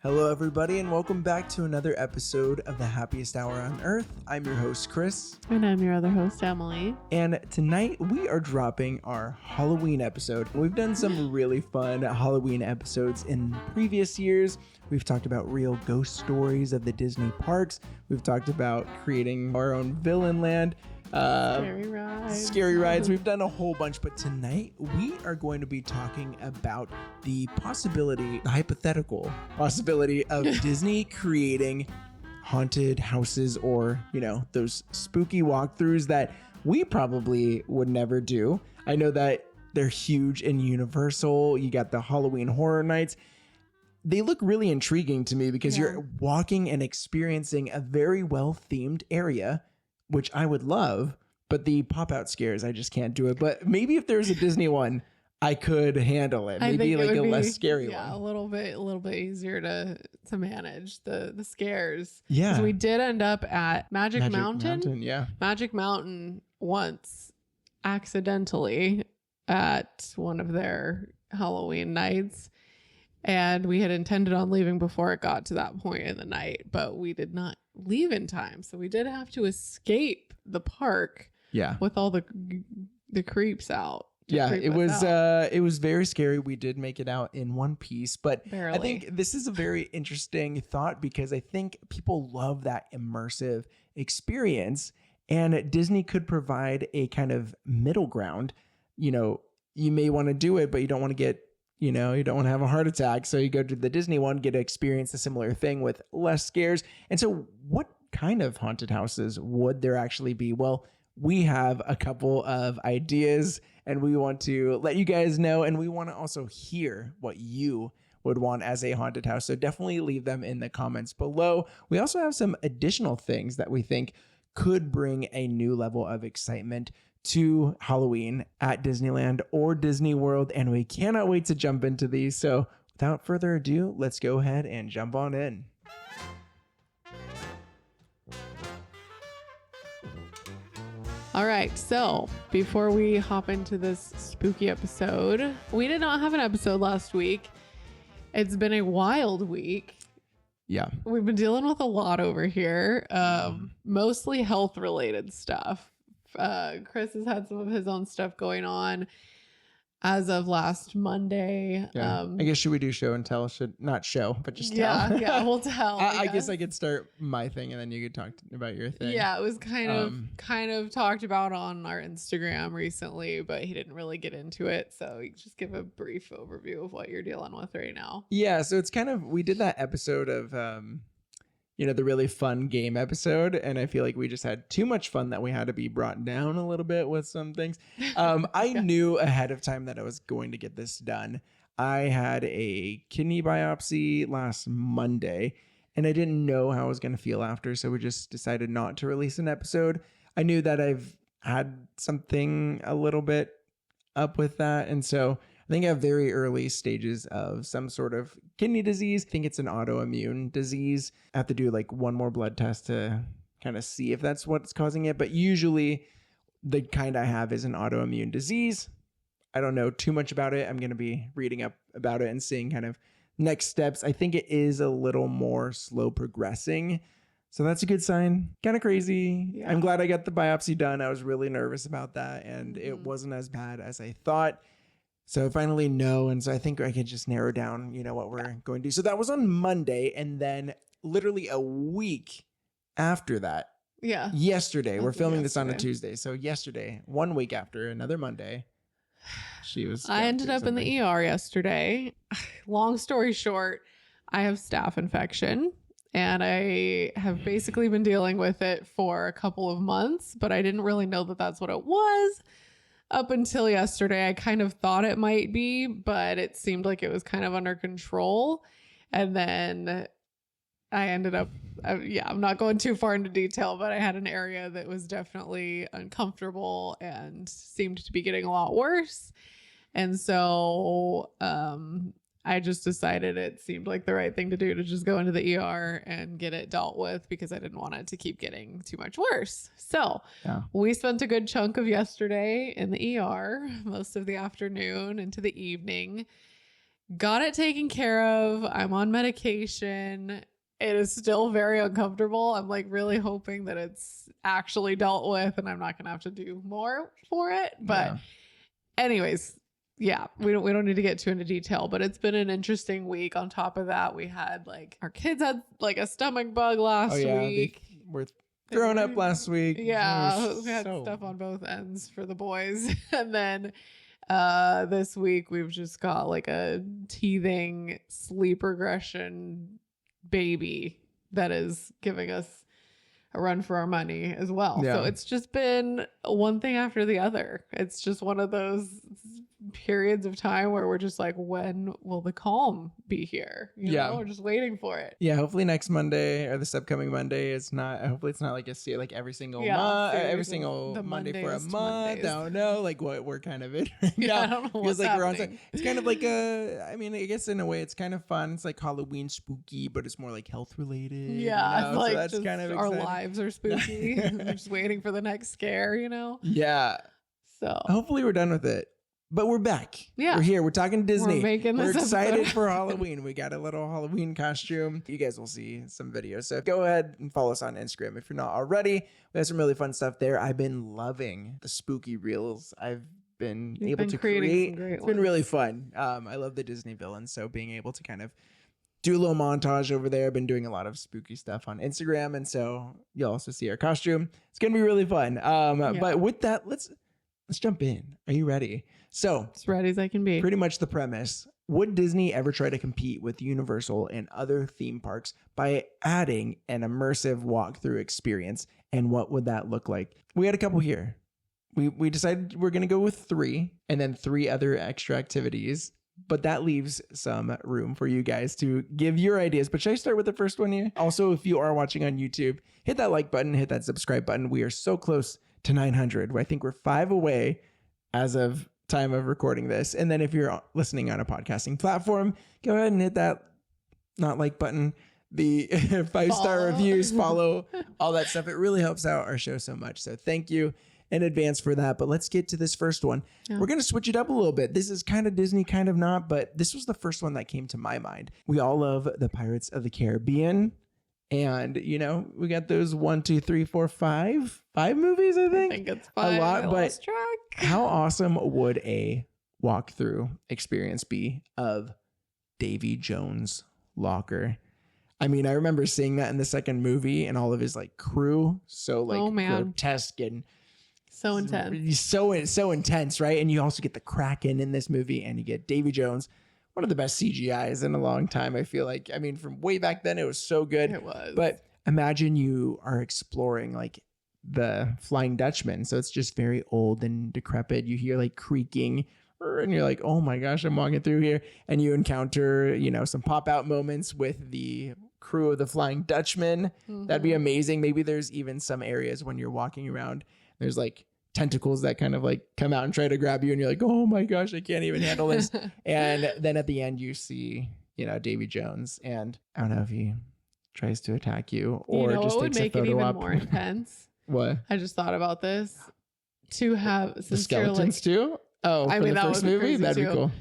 Hello, everybody, and welcome back to another episode of the Happiest Hour on Earth. I'm your host, Chris. And I'm your other host, Emily. And tonight we are dropping our Halloween episode. We've done some really fun Halloween episodes in previous years. We've talked about real ghost stories of the Disney parks. We've talked about creating our own villain land. Scary rides. We've done a whole bunch, but tonight we are going to be talking about the hypothetical possibility of Disney creating haunted houses, or, you know, those spooky walkthroughs that we probably would never do. I know that they're huge in Universal. You got the Halloween Horror Nights. They look really intriguing to me because you're walking and experiencing a very well-themed area, which I would love, but the pop-out scares, I just can't do it. But maybe if there's a Disney one, I could handle it. Maybe like a less scary one. Yeah, a little bit easier to manage the scares. Yeah. So we did end up at Magic Mountain. Yeah. Magic Mountain once accidentally at one of their Halloween nights. And we had intended on leaving before it got to that point in the night, but we did not leave in time. So we did have to escape the park. Yeah. With all the creeps out. Yeah, it was very scary. We did make it out in one piece, but barely. I think this is a very interesting thought because I think people love that immersive experience, and Disney could provide a kind of middle ground. You know, you may want to do it, but you don't want to get, you don't want to have a heart attack. So you go to the Disney one, get to experience a similar thing with less scares. And so what kind of haunted houses would there actually be? Well, we have a couple of ideas and we want to let you guys know, and we want to also hear what you would want as a haunted house. So definitely leave them in the comments below. We also have some additional things that we think could bring a new level of excitement to Halloween at Disneyland or Disney World, and we cannot wait to jump into these. So without further ado, let's go ahead and jump on in. All right, so before we hop into this spooky episode, we did not have an episode last week. It's been a wild week. Yeah. We've been dealing with a lot over here, mostly health-related stuff. Chris has had some of his own stuff going on as of last Monday. Yeah. I guess should we do show and tell? Not show, but just tell. Yeah, we'll tell. I guess I could start my thing and then you could talk about your thing. Yeah, it was kind of talked about on our Instagram recently, but he didn't really get into it. So you just give a brief overview of what you're dealing with right now. Yeah, so it's we did that episode of the really fun game episode, and I feel like we just had too much fun that we had to be brought down a little bit with some things. I knew ahead of time that I was going to get this done. I had a kidney biopsy last Monday, and I didn't know how I was going to feel after, so we just decided not to release an episode. I knew that I've had something a little bit up with that, and so I think I have very early stages of some sort of kidney disease. I think it's an autoimmune disease. I have to do like one more blood test to kind of see if that's what's causing it. But usually the kind I have is an autoimmune disease. I don't know too much about it. I'm going to be reading up about it and seeing kind of next steps. I think it is a little more slow progressing. So that's a good sign. Kind of crazy. Yeah. I'm glad I got the biopsy done. I was really nervous about that, and it wasn't as bad as I thought. So I finally know, and so I think I could just narrow down, what we're going to do. So that was on Monday, and then literally a week after that, yesterday, we're filming this on a Tuesday. So yesterday, 1 week after, another Monday, I ended up in the ER yesterday. Long story short, I have staph infection, and I have basically been dealing with it for a couple of months, but I didn't really know that that's what it was. Up until yesterday, I kind of thought it might be, but it seemed like it was kind of under control. And then I ended up, I'm not going too far into detail, but I had an area that was definitely uncomfortable and seemed to be getting a lot worse. And so I just decided it seemed like the right thing to do to just go into the ER and get it dealt with because I didn't want it to keep getting too much worse. So we spent a good chunk of yesterday in the ER, most of the afternoon into the evening. got it taken care of. I'm on medication. It is still very uncomfortable. I'm like really hoping that it's actually dealt with and I'm not going to have to do more for it. But anyways, yeah, we don't need to get too into detail, but it's been an interesting week. On top of that, we had like our kids had like a stomach bug last week. We're thrown up last week. Yeah, we had stuff on both ends for the boys. And then this week we've just got like a teething sleep regression baby that is giving us a run for our money as well. So it's just been one thing after the other. It's just one of those periods of time where we're just like, when will the calm be here? You know, we're just waiting for it. Yeah, hopefully next Monday or this upcoming Monday is not. Hopefully it's not like like every single month, every single Monday for a month. I don't know, like what we're kind of in. Right now. I don't know. Feels like we're on. It's kind of like I mean, I guess in a way it's kind of fun. It's like Halloween spooky, but it's more like health related. Yeah, you know? like so that's just kind of our exciting. lives are spooky. We're just waiting for the next scare, you know. Yeah. So hopefully we're done with it. But we're back. Yeah. We're here. We're talking Disney. We're excited for Halloween. We got a little Halloween costume. You guys will see some videos. So go ahead and follow us on Instagram if you're not already. We have some really fun stuff there. I've been loving the spooky reels I've been able to create. It's been really fun. I love the Disney villains. So being able to kind of do a little montage over there. I've been doing a lot of spooky stuff on Instagram. And so you'll also see our costume. It's going to be really fun. But with that, let's jump in. Are you ready? So, as ready as I can be. Pretty much the premise. Would Disney ever try to compete with Universal and other theme parks by adding an immersive walkthrough experience? And what would that look like? We had a couple here. We decided we're going to go with 3 and then 3 other extra activities. But that leaves some room for you guys to give your ideas. But should I start with the first one here? Also, if you are watching on YouTube, hit that like button, hit that subscribe button. We are so close to 900. I think we're 5 away as of time of recording this. And then if you're listening on a podcasting platform, go ahead and hit that not like button, the 5-star reviews, follow, all that stuff. It really helps out our show so much. So thank you in advance for that. But let's get to this first one. We're going to switch it up a little bit. This is kind of Disney, kind of not, but this was the first one that came to my mind. We all love the Pirates of the Caribbean. And, you know, we got those 1, 2, 3, 4, 5 movies, I think. I think it's 5. A lot, but how awesome would a walkthrough experience be of Davy Jones' locker? I mean, I remember seeing that in the second movie and all of his like crew. So like grotesque and so intense. So intense, right? And you also get the Kraken in this movie and you get Davy Jones. One of the best CGIs in a long time, I feel like. I mean, from way back then, it was so good. It was. But imagine you are exploring like the Flying Dutchman. So it's just very old and decrepit. You hear like creaking and you're like, oh my gosh, I'm walking through here. And you encounter, you know, some pop out moments with the crew of the Flying Dutchman. That'd be amazing. Maybe there's even some areas when you're walking around, there's like tentacles that kind of like come out and try to grab you and you're like, oh my gosh, I can't even handle this. And then at the end you see, you know, Davy Jones, and I don't know if he tries to attack you or just takes a photo up. Make it even more intense. What? I just thought about this. To have the skeletons too? Oh, I mean, the first movie? That'd be cool.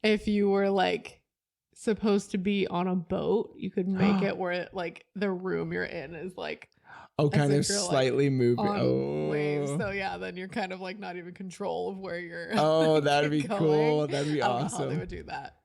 If you were like supposed to be on a boat, you could make it where it, like the room you're in is like kind of slightly moving. Waves. So yeah, then you're kind of like not even control of where you're. Oh, that'd be cool. That'd be awesome. I don't know how they would do that,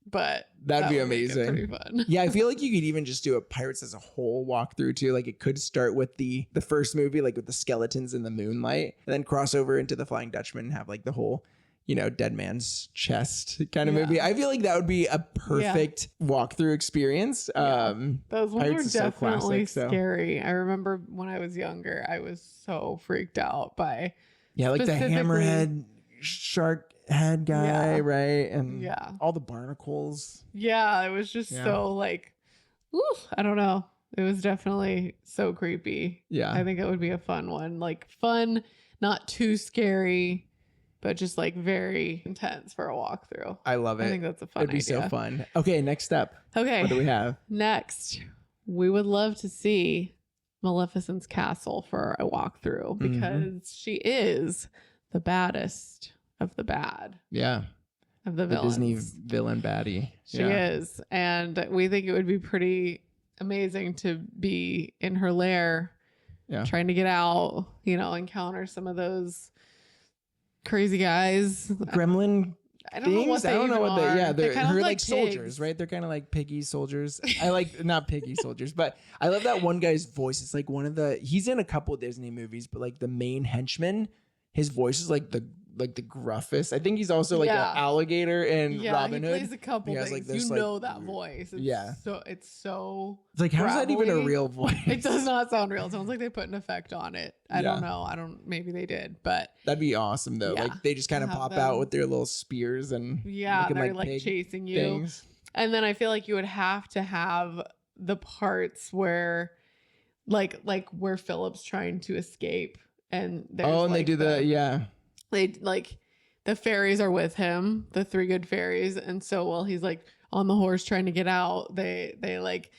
but that'd be amazing. Pretty fun. Yeah, I feel like you could even just do a Pirates as a whole walkthrough too. Like it could start with the first movie, like with the skeletons in the moonlight, and then cross over into the Flying Dutchman and have like the whole, you know, dead man's chest kind of movie. I feel like that would be a perfect walkthrough experience. Those ones were definitely scary. I remember when I was younger, I was so freaked out by like the hammerhead shark head guy, right? And all the barnacles. Yeah, it was just so like, I don't know. It was definitely so creepy. Yeah. I think it would be a fun one. Like fun, not too scary, but just like very intense for a walkthrough. I love it. I think that's a fun idea. It'd be so fun. Okay, next step. Okay. What do we have? Next, we would love to see Maleficent's castle for a walkthrough because she is the baddest of the bad. Yeah. of the The Disney villains. villain baddie. She is. And we think it would be pretty amazing to be in her lair, trying to get out, encounter some of those crazy guys. Gremlin I don't know what they even are. Yeah, they're kind of like pigs. soldiers, right? They're kind of like piggy soldiers. I like not piggy soldiers, but I love that one guy's voice. It's like he's in a couple Disney movies, but like the main henchman, his voice is like the gruffest. I think he's also like an alligator in Robin Hood. He plays a couple things. Like that voice. It's so it's like, how's that even a real voice? It does not sound real. It sounds like they put an effect on it. I don't know. Maybe they did, but that'd be awesome though. Like they just kind of pop out with their little spears and they're like chasing you. Things. And then I feel like you would have to have the parts where like where Philip's trying to escape and there's and they do they like the fairies are with him, the three good fairies, and so while he's like on the horse trying to get out, they like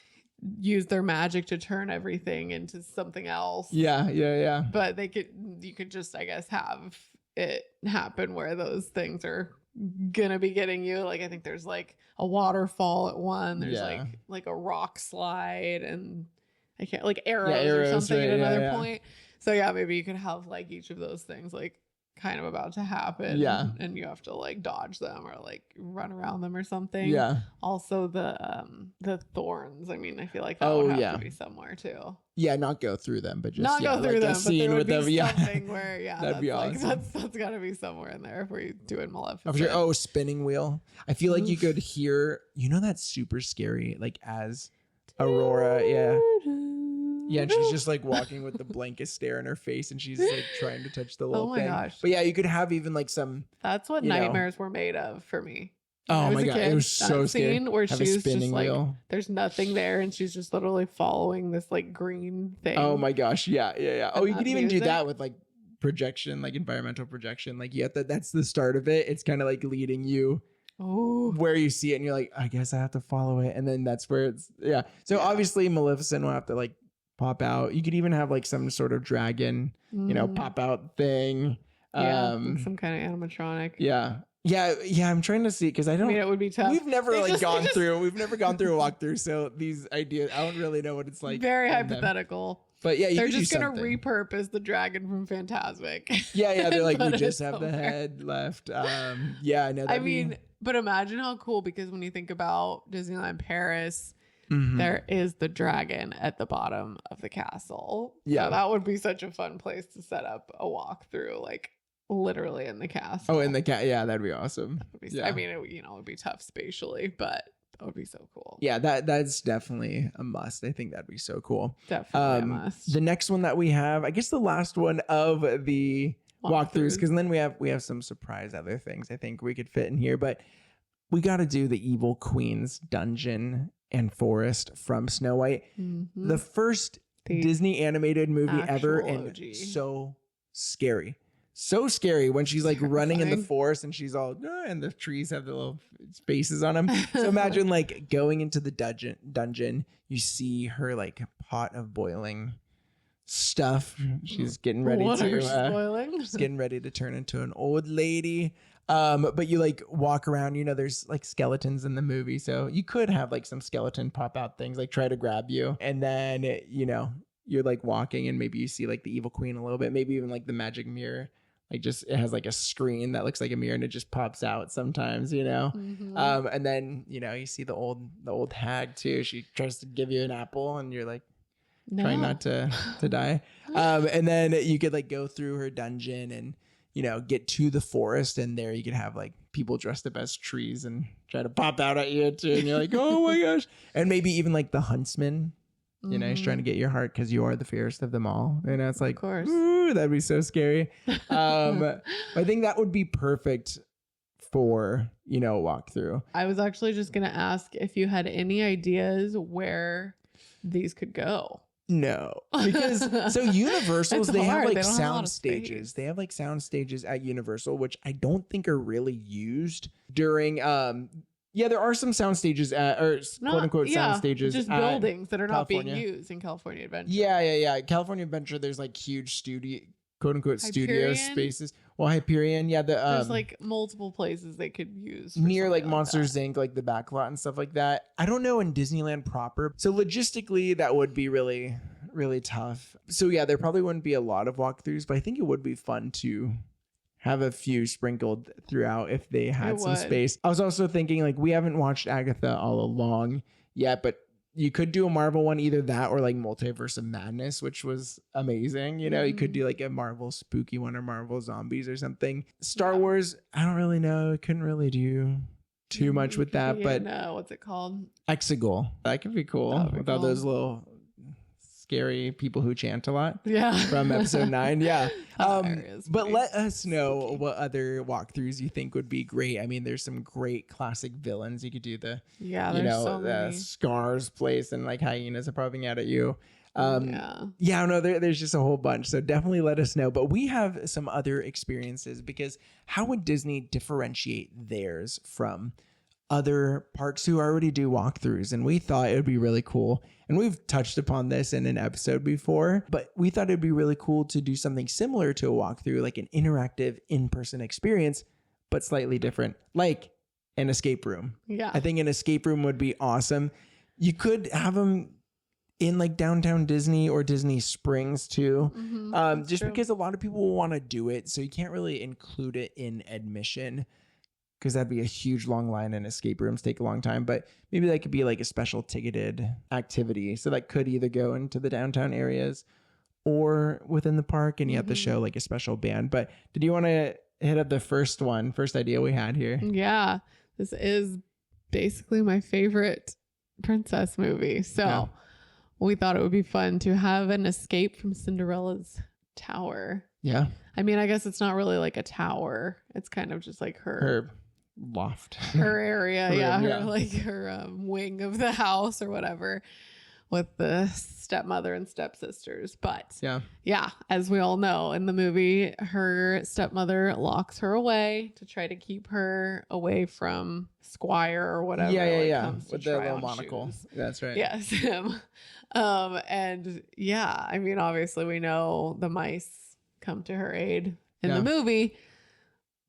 use their magic to turn everything into something else. But you could just, I guess, have it happen where those things are gonna be getting you. Like I think there's like a waterfall at one, there's like a rock slide, and I can't like arrows or something at another point. So maybe you could have like each of those things like kind of about to happen, and you have to like dodge them or like run around them or something. Also the thorns, I mean, I feel like that would have to be somewhere too. Not go through them, but just not go through them, but there would be something where that'd be awesome. That's gotta be somewhere in there if we do it Maleficent. I'm sure. Spinning wheel. I feel like you could hear, that's super scary, like as Aurora. Yeah, and she's just like walking with the blankest stare in her face, and she's like trying to touch the little thing. Gosh. But you could have even like some. That's what nightmares were made of for me. Oh my god, it was so scary. Scene where she's just wheel. like, there's nothing there, and she's just literally following this like green thing. Oh my gosh, yeah. Oh, you could even do that with like projection, like environmental projection. Like that's the start of it. It's kind of like leading you. Where you see it, and you're like, I guess I have to follow it, and then that's where it's So obviously, Maleficent will have to like pop out. You could even have like some sort of dragon, pop out thing. Some kind of animatronic. I'm trying to see because I mean, it would be tough. We've never gone through a walkthrough, so these ideas I don't really know what it's like. Very hypothetical. But they're just gonna repurpose the dragon from Fantasmic. They're like, we just have the head left. I know. I mean, but imagine how cool, because when you think about Disneyland Paris, there is the dragon at the bottom of the castle. So that would be such a fun place to set up a walkthrough, like literally in the castle. Oh, in the that'd be awesome. That would be, I mean, it would be tough spatially, but that would be so cool. Yeah, that's definitely a must. I think that'd be so cool. Definitely a must. The next one that we have, I guess the last one of the walkthroughs, because then we have some surprise other things I think we could fit in here, but we got to do the Evil Queen's dungeon and forest from Snow White. The first Disney animated movie ever, and OG. so scary. So scary when she's like running in the forest and she's all, and the trees have the little faces on them. So imagine like going into the dungeon, you see her like pot of boiling stuff. She's getting ready she's getting ready to turn into an old lady. But you like walk around, there's like skeletons in the movie. So you could have like some skeleton pop out things, like try to grab you. And then, you're like walking and maybe you see like the evil queen a little bit, maybe even like the magic mirror. Like just, it has like a screen that looks like a mirror and it just pops out sometimes, and then, you see the old hag too. She tries to give you an apple and you're like, trying not to die. And then you could like go through her dungeon and, get to the forest, and there you could have like people dressed up as trees and try to pop out at you too. And you're like, oh my gosh. And maybe even like the huntsman, he's trying to get your heart because you are the fairest of them all. And it's like, of course, ooh, that'd be so scary. I think that would be perfect for, a walkthrough. I was actually just going to ask if you had any ideas where these could go. No, because so Universal's, they have like sound stages. They have like sound stages at Universal, which I don't think are really used during, there are some sound stages quote unquote sound stages. Just buildings that are not California. being used in California Adventure. Yeah. California Adventure, there's like huge studio, quote unquote studio spaces. Well, Hyperion, yeah, the There's like multiple places they could use for near like something Monsters that. Inc., like the back lot and stuff like that. I don't know in Disneyland proper. So logistically, that would be really, really tough. So yeah, there probably wouldn't be a lot of walkthroughs, but I think it would be fun to have a few sprinkled throughout if they had some space. I was also thinking like we haven't watched Agatha all along yet, but you could do a Marvel one, either that or like Multiverse of Madness, which was amazing. You know, you could do like a Marvel spooky one or Marvel zombies or something. Star Wars, I don't really know. Couldn't really do too much with that, but what's it called? Exegol. That could be cool without those little scary people who chant a lot. Yeah. From episode 9. Yeah. But let us spooky. know what other walkthroughs you think would be great. I mean, there's some great classic villains. You could do the, so many. Scar's place and like hyenas are popping out at you. I don't know. There's just a whole bunch. So definitely let us know. But we have some other experiences because how would Disney differentiate theirs from other parks who already do walkthroughs? And we thought it would be really cool. And we've touched upon this in an episode before, but we thought it'd be really cool to do something similar to a walkthrough, like an interactive in-person experience, but slightly different, like an escape room. Yeah. I think an escape room would be awesome. You could have them in like downtown Disney or Disney Springs too, just because a lot of people will want to do it. So you can't really include it in admission, because that'd be a huge long line and escape rooms take a long time. But maybe that could be like a special ticketed activity. So that could either go into the downtown areas or within the park, and you have to show like a special band. But did you want to hit up the first idea we had here? Yeah. This is basically my favorite princess movie. So we thought it would be fun to have an escape from Cinderella's tower. Yeah. I mean, I guess it's not really like a tower. It's kind of just like her loft, her area. Her wing of the house or whatever, with the stepmother and stepsisters. But yeah, as we all know in the movie, her stepmother locks her away to try to keep her away from Squire or whatever. With the little monocle. Shoes. That's right. Yes, him. And yeah, I mean, obviously we know the mice come to her aid in the movie,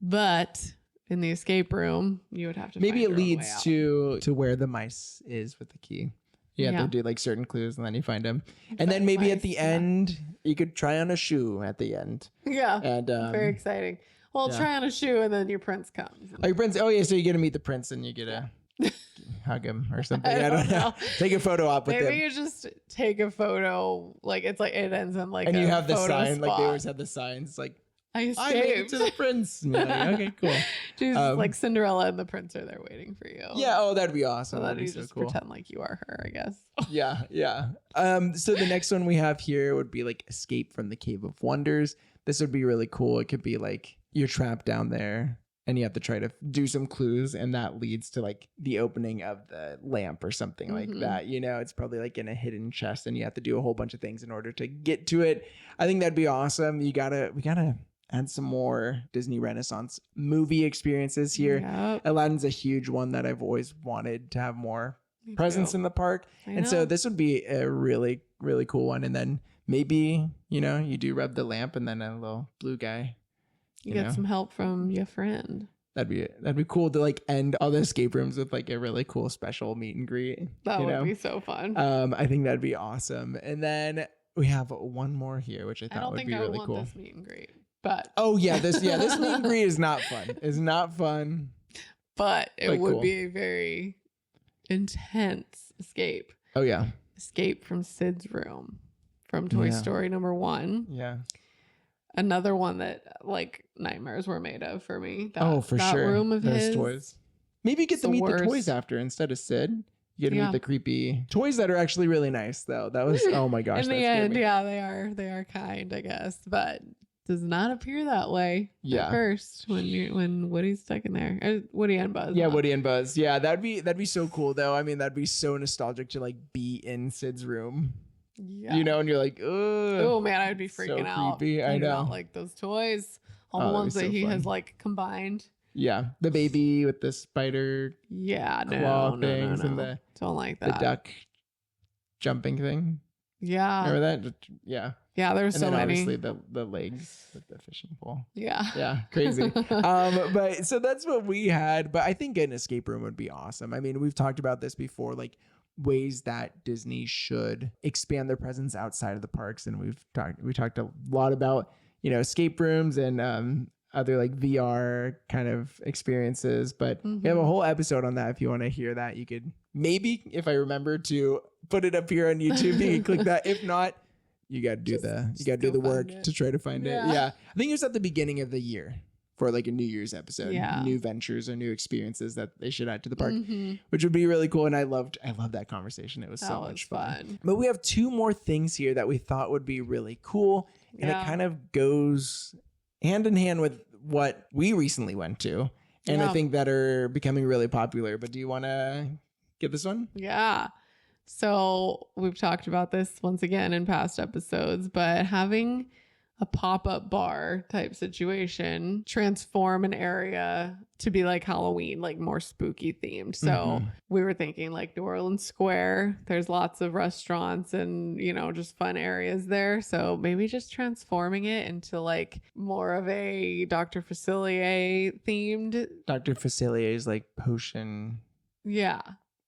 but in the escape room, you would have to maybe find it leads to where the mice is with the key. You have to do like certain clues and then you find them. And then maybe at the end, you could try on a shoe at the end. Yeah. And very exciting. Well, try on a shoe and then your prince comes. Oh, your prince. Oh, yeah. So you get to meet the prince and you get to hug him or something. I don't know. Take a photo op with him. Maybe you just take a photo. Like it's like it ends in like and a you have the photo sign. spot. Like they always have the signs like, I made it escaped to the prince. And you're like, okay, cool. She's like Cinderella and the prince are there waiting for you. Yeah. Oh, that'd be awesome. So that'd be you so just cool. pretend like you are her, I guess. Yeah. So the next one we have here would be like Escape from the Cave of Wonders. This would be really cool. It could be like you're trapped down there and you have to try to do some clues, and that leads to like the opening of the lamp or something like that. You know, it's probably like in a hidden chest and you have to do a whole bunch of things in order to get to it. I think that'd be awesome. We gotta add some more Disney Renaissance movie experiences here. Yep. Aladdin's a huge one that I've always wanted to have more presence in the park. And so this would be a really, really cool one. And then maybe, you do rub the lamp and then a little blue guy. You get some help from your friend. That'd be cool to like end all the escape rooms with like a really cool special meet and greet. That would be so fun. I think that'd be awesome. And then we have one more here, which I thought would be really cool. This meet and greet. But this meet and greet is not fun. It's not fun. But it would be a very intense escape. Oh yeah. Escape from Sid's room from Toy Story number 1. Yeah. Another one that like nightmares were made of for me. For sure. Room of those his toys. Maybe you get to meet the toys after instead of Sid. You get to meet the creepy toys that are actually really nice though. That was oh my gosh. In the end, they are kind, I guess, but does not appear that way at first when Woody's stuck in there. Woody and Buzz. Yeah, Woody and Buzz. Yeah, that'd be so cool though. I mean, that'd be so nostalgic to like be in Sid's room. Yeah. And you're like, ugh. Oh man, I'd be freaking out. Creepy. I know. Like those toys. All the ones that he has like combined. Yeah. The baby with the spider claw things and the don't like that. The duck jumping thing. Yeah. Remember that? Yeah. Yeah, there's And so then many. obviously the legs with the fishing pole. Yeah. Yeah, crazy. But so that's what we had. But I think an escape room would be awesome. I mean, we've talked about this before, like ways that Disney should expand their presence outside of the parks. And we talked a lot about, escape rooms and other like VR kind of experiences. But we have a whole episode on that. If you want to hear that, you could maybe, if I remember to put it up here on YouTube, you can click that. If not, you got to do the work to try to find it. Yeah. I think it was at the beginning of the year for like a New Year's episode, new ventures or new experiences that they should add to the park, which would be really cool. And I loved that conversation. It was so much fun. But we have two more things here that we thought would be really cool. And it kind of goes hand in hand with what we recently went to. And I think that are becoming really popular. But do you want to get this one? Yeah. So we've talked about this once again in past episodes, but having a pop-up bar type situation transform an area to be like Halloween, like more spooky themed. So we were thinking like New Orleans Square, there's lots of restaurants and, just fun areas there. So maybe just transforming it into like more of a Dr. Facilier themed. Dr. Facilier is like potion. Yeah.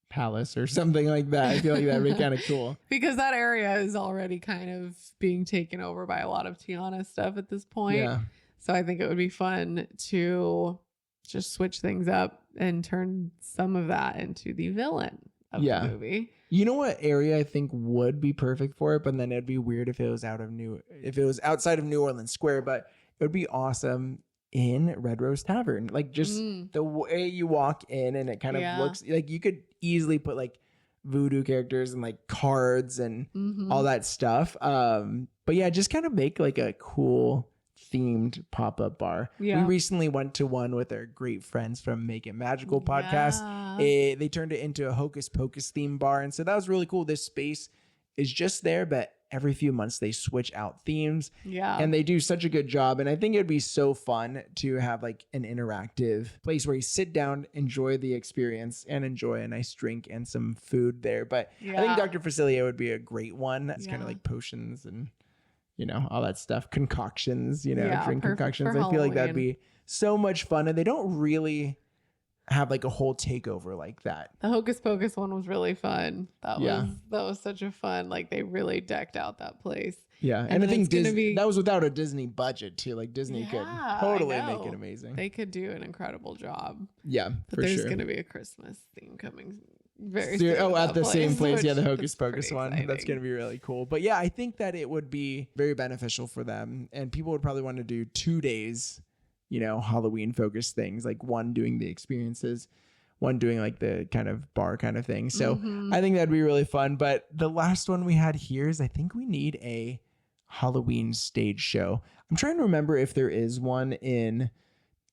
Palace or something like that. I feel like that'd be kind of cool. Because that area is already kind of being taken over by a lot of Tiana stuff at this point. Yeah. So I think it would be fun to just switch things up and turn some of that into the villain of the movie. You know what area I think would be perfect for it, but then it'd be weird if it was outside of New Orleans Square, but it would be awesome in Red Rose Tavern. Like just the way you walk in and it kind of looks like you could easily put like voodoo characters and like cards and all that stuff. But yeah, just kind of make like a cool themed pop-up bar. We recently went to one with our great friends from Make It Magical podcast. They turned it into a Hocus Pocus theme bar. And so that was really cool. This space is just there, but every few months they switch out themes. Yeah. And they do such a good job. And I think it'd be so fun to have like an interactive place where you sit down, enjoy the experience, and enjoy a nice drink and some food there. But I think Dr. Facilier would be a great one. That's kind of like potions and, all that stuff. Concoctions, drink concoctions. I feel like that'd be so much fun. And they don't really have like a whole takeover like that. The Hocus Pocus one was really fun. That was such a fun, like they really decked out that place. Yeah. And I think that was without a Disney budget too. Like Disney could totally make it amazing. They could do an incredible job. Yeah, but there's going to be a Christmas theme coming very soon. Oh, at the same place. Yeah, the Hocus Pocus one. Exciting. That's going to be really cool. But yeah, I think that it would be very beneficial for them. And people would probably want to do 2 days Halloween focused things, like one doing the experiences, one doing like the kind of bar kind of thing. So I think that'd be really fun. But the last one we had here is I think we need a Halloween stage show. I'm trying to remember if there is one in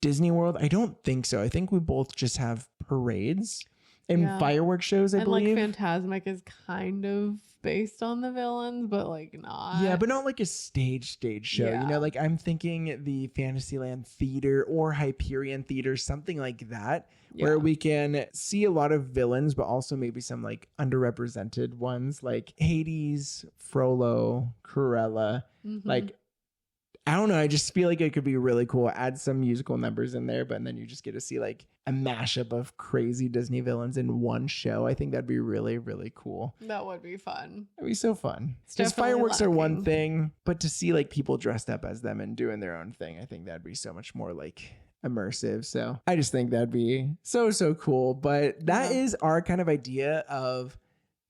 Disney World. I don't think so. I think we both just have parades and fireworks shows, I believe. And like Fantasmic is kind of based on the villains, but like not. Yeah, but not like a stage show. Yeah. Like I'm thinking the Fantasyland Theater or Hyperion Theater, something like that, where we can see a lot of villains, but also maybe some like underrepresented ones like Hades, Frollo, Cruella. Like, I don't know. I just feel like it could be really cool. Add some musical numbers in there, but then you just get to see like a mashup of crazy Disney villains in one show. I think that'd be really, really cool. That would be fun. It'd be so fun. Because fireworks are one thing, but to see like people dressed up as them and doing their own thing, I think that'd be so much more like immersive. So I just think that'd be so cool. But that is our kind of idea of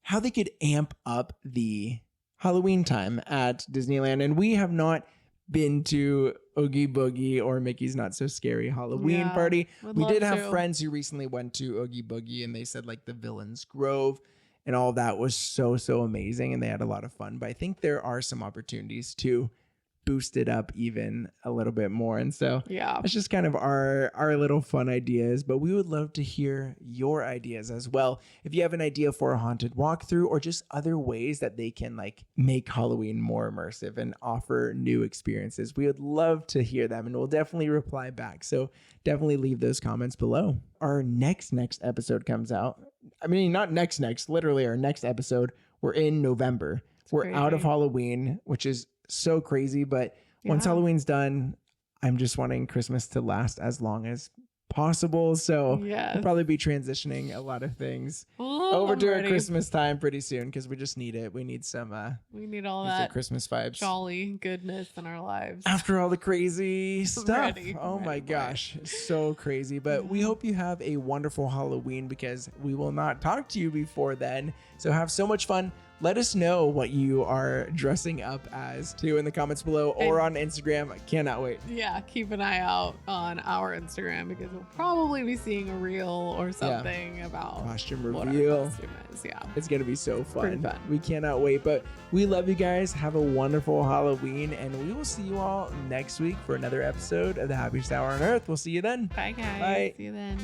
how they could amp up the Halloween time at Disneyland. And we have not been to Oogie Boogie or Mickey's Not So Scary Halloween party. We did have friends who recently went to Oogie Boogie and they said like the Villains Grove and all of that was so amazing and they had a lot of fun. But I think there are some opportunities to boost it up even a little bit more. And so it's just kind of our little fun ideas, but we would love to hear your ideas as well. If you have an idea for a haunted walkthrough or just other ways that they can like make Halloween more immersive and offer new experiences, we would love to hear them and we'll definitely reply back. So definitely leave those comments below. Our next episode comes out. I mean, not next, literally our next episode. We're in November. We're out of crazy. Halloween, which is so crazy. But once Yeah. Halloween's done, I'm just wanting Christmas to last as long as possible. So Yes. we'll probably be transitioning a lot of things Oh, over I'm to ready. Christmas time pretty soon because we just need it. We need some We need all need some that Christmas vibes. jolly goodness in our lives. After all the crazy stuff. ready. Oh I'm my ready for it. gosh. So crazy. But we Yeah. hope you have a wonderful Halloween because we will not talk to you before then. So have so much fun. Let us know what you are dressing up as too in the comments below or on Instagram. I cannot wait. Yeah, keep an eye out on our Instagram because we'll probably be seeing a reel or something about Costume what our reveal. costume is. Yeah. It's going to be so pretty fun. fun. We cannot wait. But we love you guys. Have a wonderful Halloween. And we will see you all next week for another episode of the Happiest Hour on Earth. We'll see you then. Bye, guys. Bye. See you then.